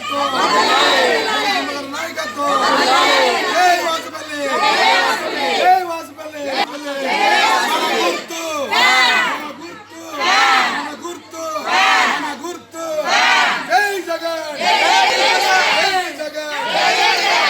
Very good. Jai Jagan. Jai Jagan. Jai Jagan.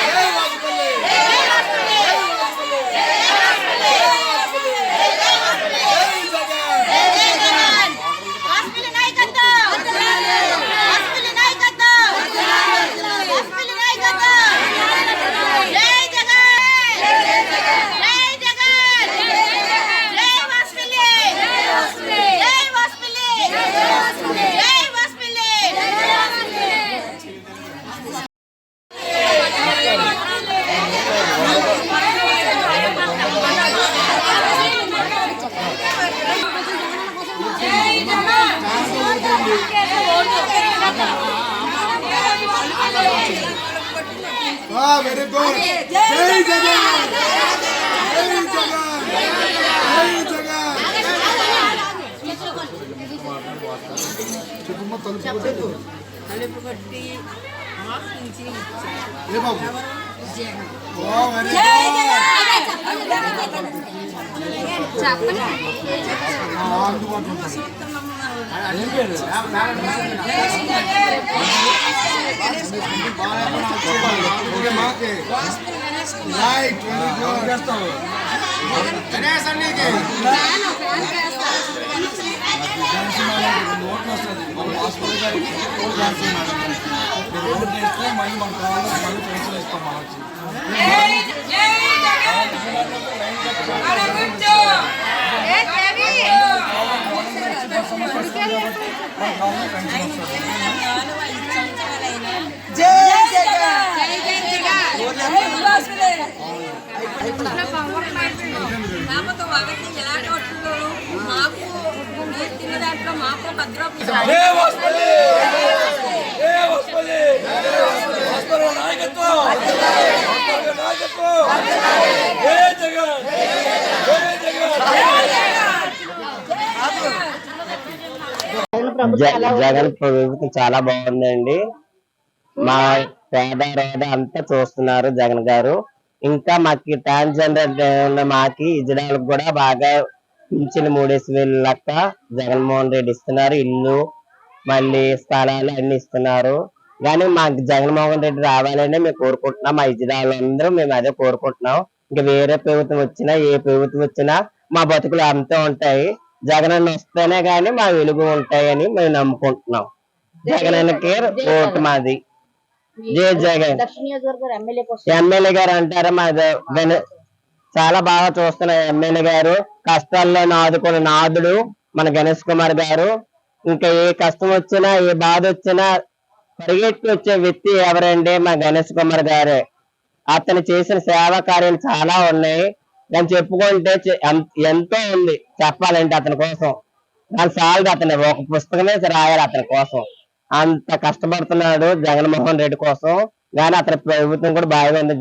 తలుపు కొట్టి ఏ బాబు ఓ very right Ganesh అన్నికి నోట్లు వస్తుంది మనం హాస్పిటల్ గారికి రోడ్ చేస్తే మళ్ళీ మన కావాలి మళ్ళీ పెన్షన్ ఇస్తాం మనకి జగన్ ప్రభుత్వం చాలా బాగుందండి. మా పేద రోద అంతా చూస్తున్నారు జగన్ గారు. ఇంకా మాకి ట్రాన్స్జెండర్ మాకి ఇజ్రాయల్ కూడా బాగా పింఛను 3000 లెక్క జగన్మోహన్ రెడ్డి ఇస్తున్నారు. ఇల్లు మళ్ళీ స్థలాలు అన్ని ఇస్తున్నారు. కానీ మాకు జగన్మోహన్ రెడ్డి రావాలని మేము కోరుకుంటున్నాం. మా ఇజ్రాయల్ అందరూ మేము అదే కోరుకుంటున్నాం. ఇంకా వేరే ప్రభుత్వం వచ్చినా ఏ ప్రభుత్వం వచ్చినా మా బతుకులు అంతా ఉంటాయి. జగనన్న వస్తేనే గాని మా వెలుగు ఉంటాయని మేము నమ్ముకుంటున్నాం. జగనన్నకి ఓటు మాది. జై జగన్. ఎమ్మెల్యే గారు అంటారా మాది చాలా బాగా చూస్తున్నారు. ఎమ్మెల్యే గారు కష్టాల్లో ఆదుకున్న నాదుడు మన గణేష్ కుమార్ గారు. ఇంకా ఏ కష్టం వచ్చినా ఏ బాధ వచ్చినా పరిగెత్తి వచ్చే వ్యక్తి ఎవరండి? మా గణేష్ కుమార్ గారే. అతను చేసిన సేవా కార్యాలు చాలా ఉన్నాయి. దాన్ని చెప్పుకుంటే ఎంతో ఉంది చెప్పాలంటే అతని కోసం. దాని సాలదు, అతను ఒక పుస్తకమే రాయాలి అతని కోసం. అంత కష్టపడుతున్నాడు జగన్మోహన్ రెడ్డి కోసం. కానీ అతని ప్రభుత్వం కూడా బాగా ఉంది.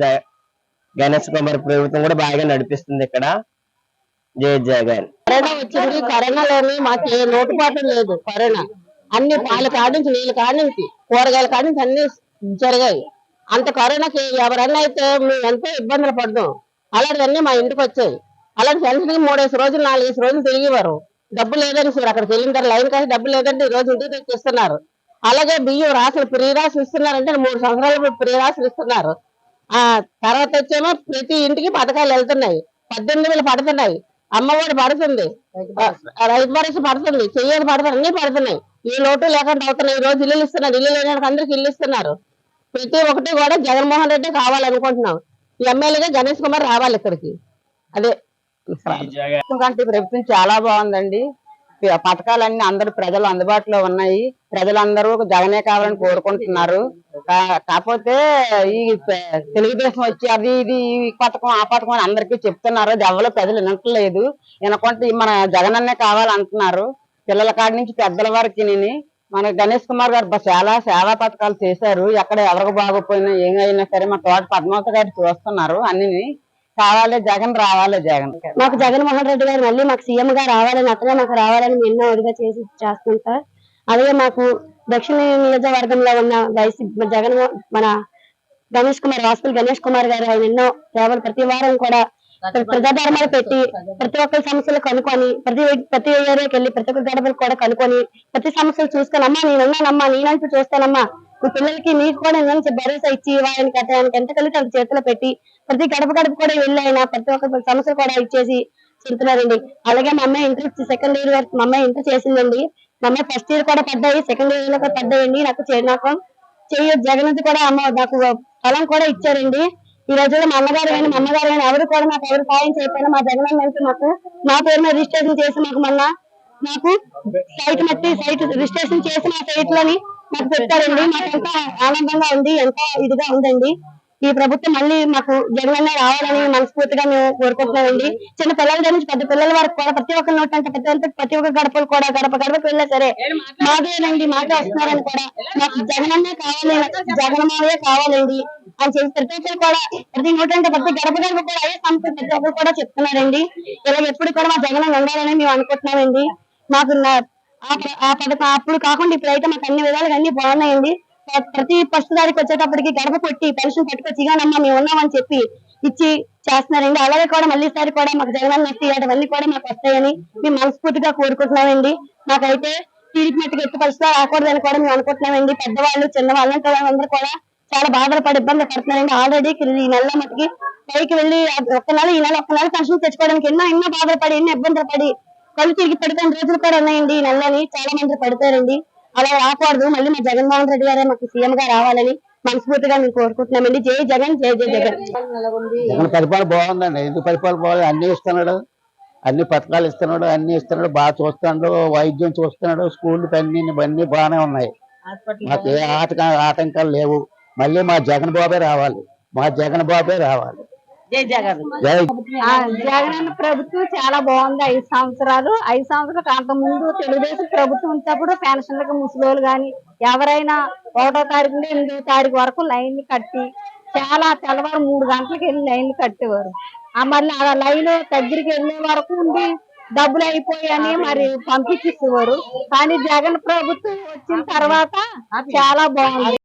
గణేష్ కుమార్ ప్రభుత్వం కూడా బాగా నడిపిస్తుంది ఇక్కడ. జై జగన్. కరోనా వచ్చింది. కరోనాలోని మాకు ఏ లోటుపాటు లేదు. కరోనా అన్ని పాల కాడి నుంచి నీళ్ళ కాడి నుంచి కూరగాయల కాడి నుంచి అన్ని జరిగాయి. అంత కరోనాకి ఎవరన్నా అయితే మేము ఎంతో ఇబ్బందులు పడ్డాం. అలాంటివన్నీ మా ఇంటికి వచ్చాయి. అలాంటి పెన్షన్ 3 రోజులు 4 రోజులు తిరిగివారు. డబ్బు లేదని సార్ అక్కడికి వెళ్ళిన తర్వాత లైన్ కాసి డబ్బు లేదంటే ఈ రోజు ఇంటికి తెచ్చిస్తున్నారు. అలాగే బియ్యం రాసులు ఫ్రీ రాసులు ఇస్తున్నారంటే 3 సంవత్సరాలు ఫ్రీ రాసులు ఇస్తున్నారు. తర్వాత వచ్చేమో ప్రతి ఇంటికి పథకాలు వెళ్తున్నాయి. 18,000 పడుతున్నాయి. అమ్మఒడి పడుతుంది, రైతు భరోసా పడుతుంది, చెయ్యని పడుతుంది, అన్ని పడుతున్నాయి. ఈ లోటు లేకుండా అవుతున్నాయి. ఈ రోజు ఇల్లు ఇస్తున్నారు. ఇల్లు లేని అందరికి ఇల్లు ఇస్తున్నారు. ప్రతి ఒక్కటి కూడా జగన్మోహన్ రెడ్డి కావాలనుకుంటున్నాం. ఎమ్మెల్యేగా గణేష్ కుమార్ రావాలి ఇక్కడికి. అదే ప్రభుత్వం చాలా బాగుందండి. పథకాలన్నీ అందరూ ప్రజలు అందుబాటులో ఉన్నాయి. ప్రజలందరూ జగనే కావాలని కోరుకుంటున్నారు. కాకపోతే ఈ తెలుగుదేశం వచ్చి అది ఇది ఈ పథకం ఆ పథకం అని అందరికీ చెప్తున్నారు. అది ఎవరో ప్రజలు వినట్లేదు. వినకుంటే మన జగనన్నే కావాలంటున్నారు. పిల్లల కాడి నుంచి పెద్దల వరకు మన గణేష్ కుమార్ గారు చాలా సేవా పథకాలు చేశారు. ఎక్కడ ఎవరికి బాగోపోయినా ఏమైనా సరే మా తోట పద్మావతి గారు చూస్తున్నారు. అన్ని కావాలి జగన్, రావాలి జగన్. మాకు జగన్మోహన్ రెడ్డి గారు మళ్ళీ మాకు సీఎం గా రావాలని, అతనే మాకు రావాలని ఎన్నో విధిగా చేస్తుంటారు. అలాగే మాకు దక్షిణ నియోజకవర్గంలో ఉన్న జగన్ మన గణేష్ కుమార్ హాస్పిటల్ గణేష్ కుమార్ గారు ఆయన ఎన్నో సేవలు ప్రతి వారం కూడా ప్రజాధర్మాలు పెట్టి ప్రతి ఒక్కరి సమస్యలు కనుక్కొని ప్రతి ఏరియాకి వెళ్ళి ప్రతి ఒక్క గడపలు కూడా కనుక్కొని ప్రతి సమస్యలు చూసుకునమ్మా నేనున్నానమ్మా నేనంటూ చూస్తానమ్మా మీ పిల్లలకి నీకు కూడా నేను భరోసా ఇచ్చి వాళ్ళని కట్టడానికి ఎంత కలిసి అంత చేతిలో పెట్టి ప్రతి గడప కూడా వెళ్ళి ఆయన ప్రతి ఒక్క సమస్యలు కూడా ఇచ్చేసి చెప్తున్నారండి. అలాగే మా అమ్మాయి ఇంటర్ సెకండ్ ఇయర్ వరకు మా అమ్మాయి ఇంటర్ చేసిందండి. మా అమ్మాయి ఫస్ట్ ఇయర్ కూడా పడ్డాయి, సెకండ్ ఇయర్ లో కూడా పడ్డాయండి. నాకు చెయ్యి జగన్ కూడా నాకు ఫలం కూడా ఇచ్చారండి. ఈ రోజుల్లో మా అమ్మగారు కానీ మా అమ్మగారు కానీ ఎవరు కూడా నాకు ఎవరు సాయం చేయకపోయినా మా జగన్ మాకు నా పేరు మీద రిజిస్ట్రేషన్ చేసి నాకు సైట్ రిజిస్ట్రేషన్ చేసి మా సైట్ లోని మాకు పెట్టారండి. మాకు ఎంతో ఆనందంగా ఉంది, ఎంతో ఇదిగా ఉందండి. ఈ ప్రభుత్వం మళ్ళీ మాకు జగన్ రావాలని మనస్ఫూర్తిగా మేము కోరుకుంటున్నామండి. చిన్న పిల్లల దగ్గర నుంచి పెద్ద పిల్లల వరకు కూడా ప్రతి ఒక్క నోట్ అంటే ప్రతి ఒక్క గడపలు కూడా గడపకు వెళ్ళా సరే మాదేనండి మాకే వస్తున్నారని కూడా మాకు జగనన్నే కావాలి, జగన్మావే కావాలండి అని చెప్పి ప్రతి ఒక్కరు కూడా ప్రతి నోట్ అంటే ప్రతి గడప కూడా అయ్యే సంస్థ ప్రతి ఒక్కరు కూడా చెప్తున్నారండి. ఇలా ఎప్పుడు కూడా మా జగన్ ఉండాలని మేము అనుకుంటున్నామండి. మాకు ఆ పథకం అప్పుడు కాకుండా ఇప్పుడైతే మాకు అన్ని విధాలుగా అన్ని బాగున్నాయండి. ప్రతి ఫస్ట్ తారీఖు వచ్చేటప్పటికి గడప కొట్టి పెన్షన్ పట్టుకొచ్చి ఇగానమ్మా మేము ఉన్నామని చెప్పి ఇచ్చి చేస్తున్నారండి. అలాగే కూడా మళ్ళీ సారి కూడా మాకు జగన్ ఇవన్నీ కూడా మాకు వస్తాయని మేము మనస్ఫూర్తిగా కోరుకుంటున్నామండి. మాకైతే తీరికి మట్టికి ఎత్తు పరిస్థితి రాకూడదని కూడా మేము అనుకుంటున్నామండి. పెద్దవాళ్ళు చిన్నవాళ్ళు అందరూ కూడా చాలా బాధలు పడి ఇబ్బంది పడుతున్నారండి. ఆల్రెడీ ఈ నెల మట్టికి పైకి వెళ్ళి ఈ నెల ఒక్క నెల పెన్షన్ తెచ్చుకోవడానికి ఎన్నో బాధలు పడి ఎన్నో ఇబ్బందులు పడి కళ్ళు తిరిగి పడుతున్న రోజులు కూడా ఉన్నాయండి. ఈ నెలని చాలా మంది పడతారండి. అలా రాకూడదు, మళ్ళీ మా జగన్మోహన్ రెడ్డి గారే మాకు సీఎం గా రావాలని మనస్ఫూర్తిగా మేము కోరుకుంటున్నామండి. జై జగన్ జై జై జగన్. జగన్ పరిపాలన బాగుందండి. ఎందుకు పరిపాలన బాగుంది, అన్ని ఇస్తున్నాడు, అన్ని పథకాలు ఇస్తున్నాడు, అన్ని ఇస్తున్నాడు, బాగా చూస్తున్నాడు, వైద్యం చూస్తున్నాడు, స్కూళ్ళు అన్ని బాగానే ఉన్నాయి. మాకు ఏ ఆటంకాలు లేవు. మళ్ళీ మా జగన్ బాబే రావాలి, మా జగన్ బాబే రావాలి. జై జగన్. జగన్ ప్రభుత్వం చాలా బాగుంది. 5 సంవత్సరాలు అంత ముందు తెలుగుదేశం ప్రభుత్వం ఉన్నప్పుడు పెన్షన్లకు ముసలోళ్ళు గాని ఎవరైనా 1వ తారీఖు నుండి 8వ తారీఖు వరకు లైన్ కట్టి చాలా తెల్లవారు 3 గంటలకు వెళ్ళి లైన్లు కట్టేవారు. మళ్ళీ ఆ లైన్ దగ్గరికి వెళ్ళే వరకు ఉండి డబ్బులు అయిపోయాయని మరి పంపించేసేవారు. కానీ జగన్ ప్రభుత్వం వచ్చిన తర్వాత చాలా బాగుంది.